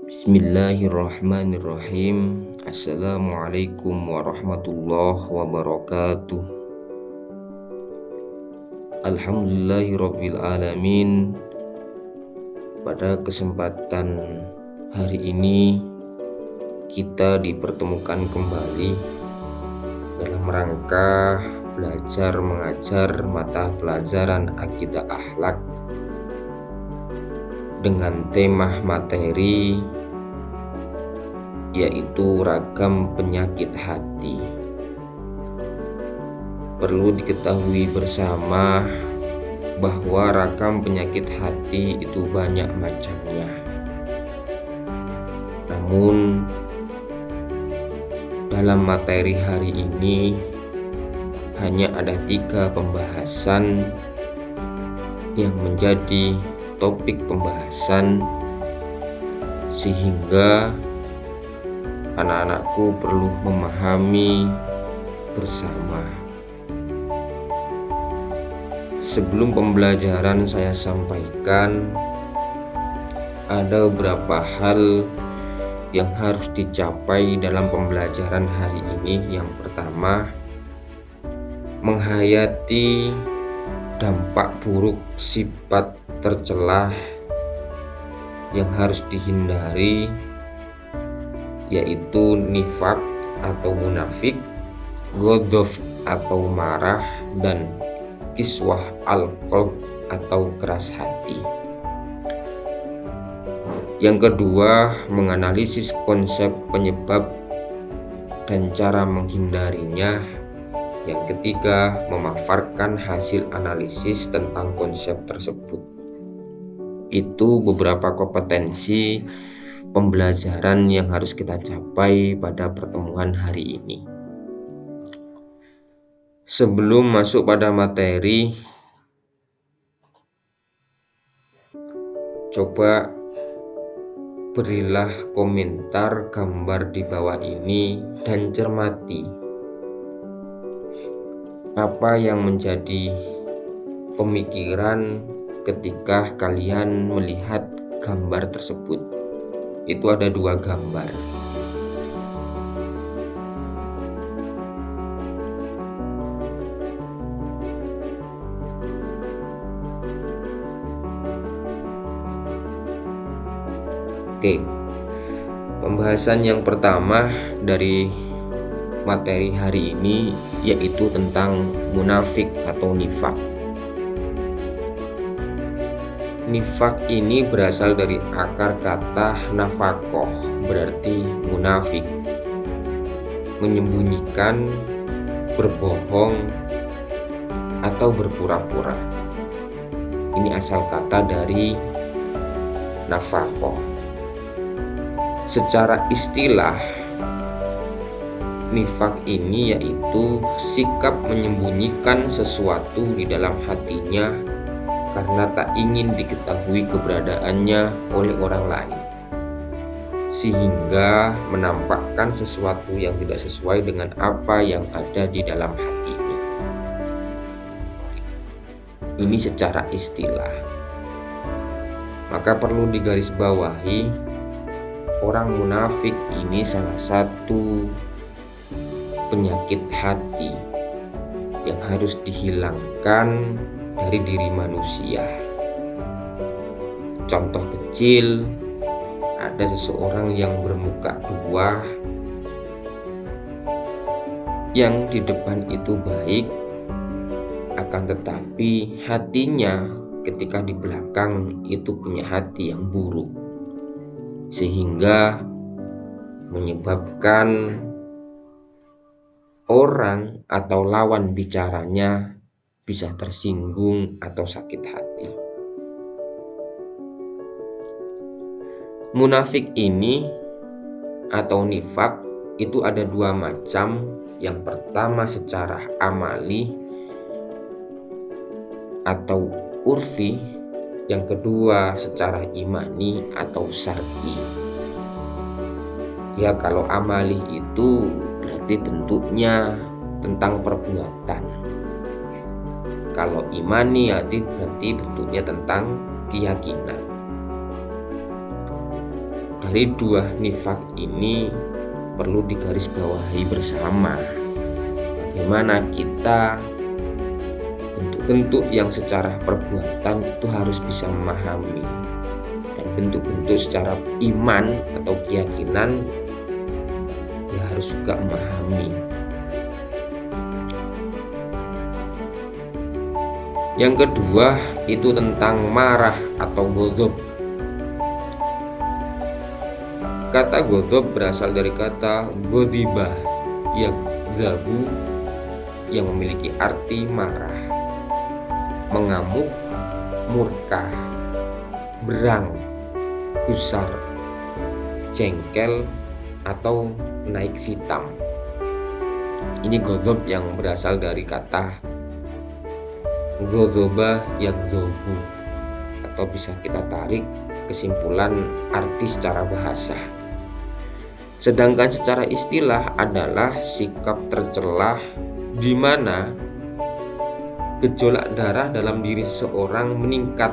Bismillahirrahmanirrahim. Assalamualaikum warahmatullahi wabarakatuh. Alhamdulillahirabbil alamin. Pada kesempatan hari ini kita dipertemukan kembali dalam rangka belajar mengajar mata pelajaran akidah akhlak dengan tema materi yaitu ragam penyakit hati. Perlu diketahui bersama bahwa ragam penyakit hati itu banyak macamnya. Namun dalam materi hari ini hanya ada 3 pembahasan yang menjadi topik pembahasan, sehingga anak-anakku perlu memahami bersama. Sebelum pembelajaran saya sampaikan ada beberapa hal yang harus dicapai dalam pembelajaran hari ini. Yang pertama, menghayati dampak buruk sifat tercelah yang harus dihindari, yaitu nifak atau munafik, ghadab atau marah, dan kiswah al-qalb atau keras hati. Yang kedua, menganalisis konsep penyebab dan cara menghindarinya. Yang ketiga, memaparkan hasil analisis tentang konsep tersebut. Itu beberapa kompetensi pembelajaran yang harus kita capai pada pertemuan hari ini. Sebelum masuk pada materi, coba berilah komentar gambar di bawah ini dan cermati apa yang menjadi pemikiran ketika kalian melihat gambar tersebut. Itu ada 2 gambar. Oke, pembahasan yang pertama dari materi hari ini yaitu tentang munafik atau nifak. Nifak ini berasal dari akar kata nafakoh, berarti munafik, menyembunyikan, berbohong, atau berpura-pura. Ini asal kata dari nafakoh. Secara istilah, nifak ini yaitu sikap menyembunyikan sesuatu di dalam hatinya karena tak ingin diketahui keberadaannya oleh orang lain, sehingga menampakkan sesuatu yang tidak sesuai dengan apa yang ada di dalam hatinya. Ini secara istilah. Maka perlu digarisbawahi, orang munafik ini salah satu penyakit hati yang harus dihilangkan dari diri manusia. Contoh kecil, ada seseorang yang bermuka 2, yang di depan itu baik, akan tetapi hatinya ketika di belakang itu punya hati yang buruk, sehingga menyebabkan orang atau lawan bicaranya bisa tersinggung atau sakit hati. Munafik ini atau nifak itu ada 2 macam. Yang pertama secara amali atau urfi, yang kedua secara imani atau syar'i. Ya, kalau amali itu berarti bentuknya tentang perbuatan. Kalau imani berarti bentuknya tentang keyakinan. dari dua nifak ini perlu digarisbawahi bersama. Bagaimana kita bentuk-bentuk yang secara perbuatan itu harus bisa memahami, dan bentuk-bentuk secara iman atau keyakinan ya harus juga memahami. Yang kedua itu tentang marah atau ghadab. Kata ghadab berasal dari kata ghadiba, yaghdabu, yang memiliki arti marah, mengamuk, murka, berang, gusar, jengkel, atau naik hitam. Ini ghadab yang berasal dari kata ghadaba yaghdabu, atau bisa kita tarik kesimpulan arti secara bahasa. Sedangkan secara istilah adalah sikap tercelah di mana gejolak darah dalam diri seseorang meningkat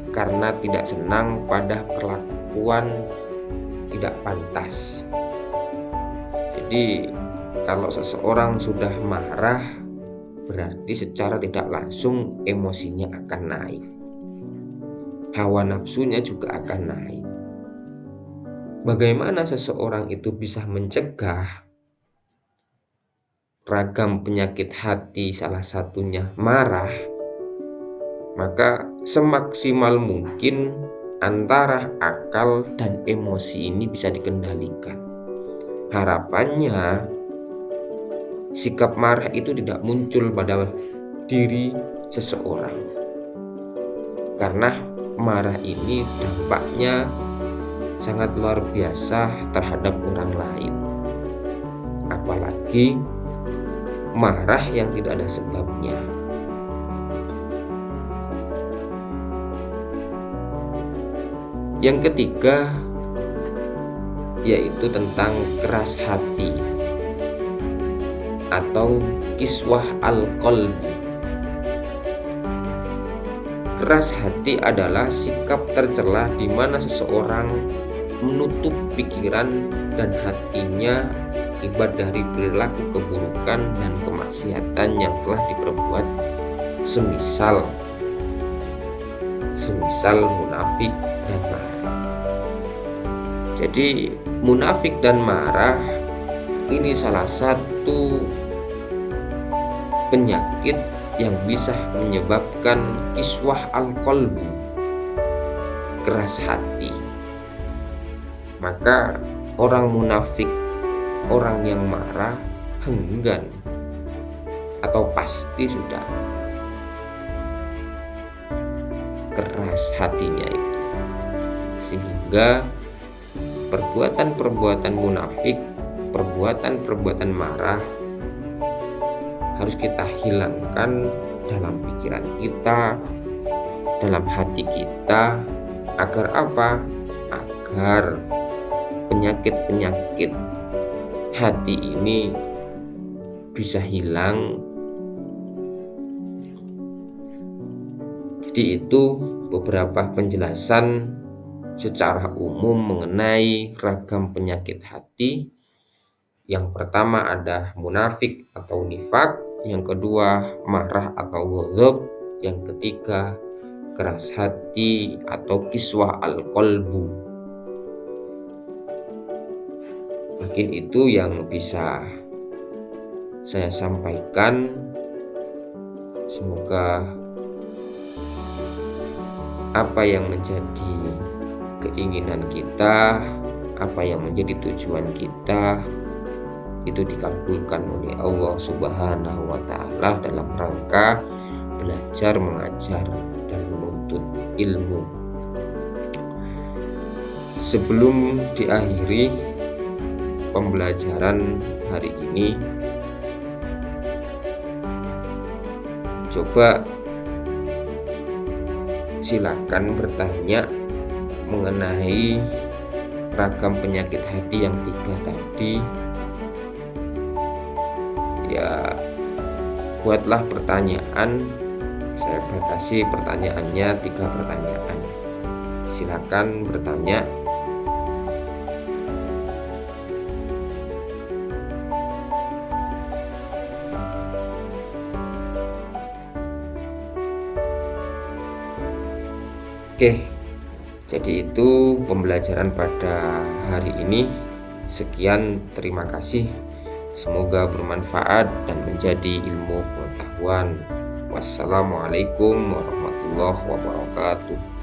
karena tidak senang pada perlakuan tidak pantas. Jadi kalau seseorang sudah marah, berarti secara tidak langsung emosinya akan naik, hawa nafsunya juga akan naik. Bagaimana seseorang itu bisa mencegah ragam penyakit hati, salah satunya marah? Maka semaksimal mungkin antara akal dan emosi ini bisa dikendalikan. Harapannya sikap marah itu tidak muncul pada diri seseorang, karena marah ini dampaknya sangat luar biasa terhadap orang lain, apalagi marah yang tidak ada sebabnya. Yang ketiga yaitu tentang keras hati atau kiswah al-qalbi. Keras hati adalah sikap tercela di mana seseorang menutup pikiran dan hatinya akibat dari perilaku keburukan dan kemaksiatan yang telah diperbuat, semisal munafik dan marah. Jadi munafik dan marah ini salah satu penyakit yang bisa menyebabkan kiswah al-qalbu, keras hati. Maka orang munafik, orang yang marah, enggan atau pasti sudah keras hatinya itu, sehingga perbuatan-perbuatan munafik, perbuatan-perbuatan marah harus kita hilangkan dalam pikiran kita, dalam hati kita. Agar apa? Agar penyakit-penyakit hati ini bisa hilang. Jadi itu beberapa penjelasan secara umum mengenai ragam penyakit hati. Yang pertama ada munafik atau nifak, yang kedua marah atau ghadab, yang ketiga keras hati atau kiswah al-qalbu. Mungkin itu yang bisa saya sampaikan. Semoga apa yang menjadi keinginan kita, apa yang menjadi tujuan kita itu dikabulkan oleh Allah Subhanahu wa Ta'ala dalam rangka belajar, mengajar, dan menuntut ilmu. Sebelum diakhiri pembelajaran hari ini, coba silakan bertanya mengenai ragam penyakit hati yang 3 tadi. Ya, buatlah pertanyaan. Saya batasi pertanyaannya 3 pertanyaan. Silakan bertanya. Oke, jadi itu pembelajaran pada hari ini. Sekian, terima kasih. Semoga bermanfaat dan menjadi ilmu pengetahuan. Wassalamualaikum warahmatullahi wabarakatuh.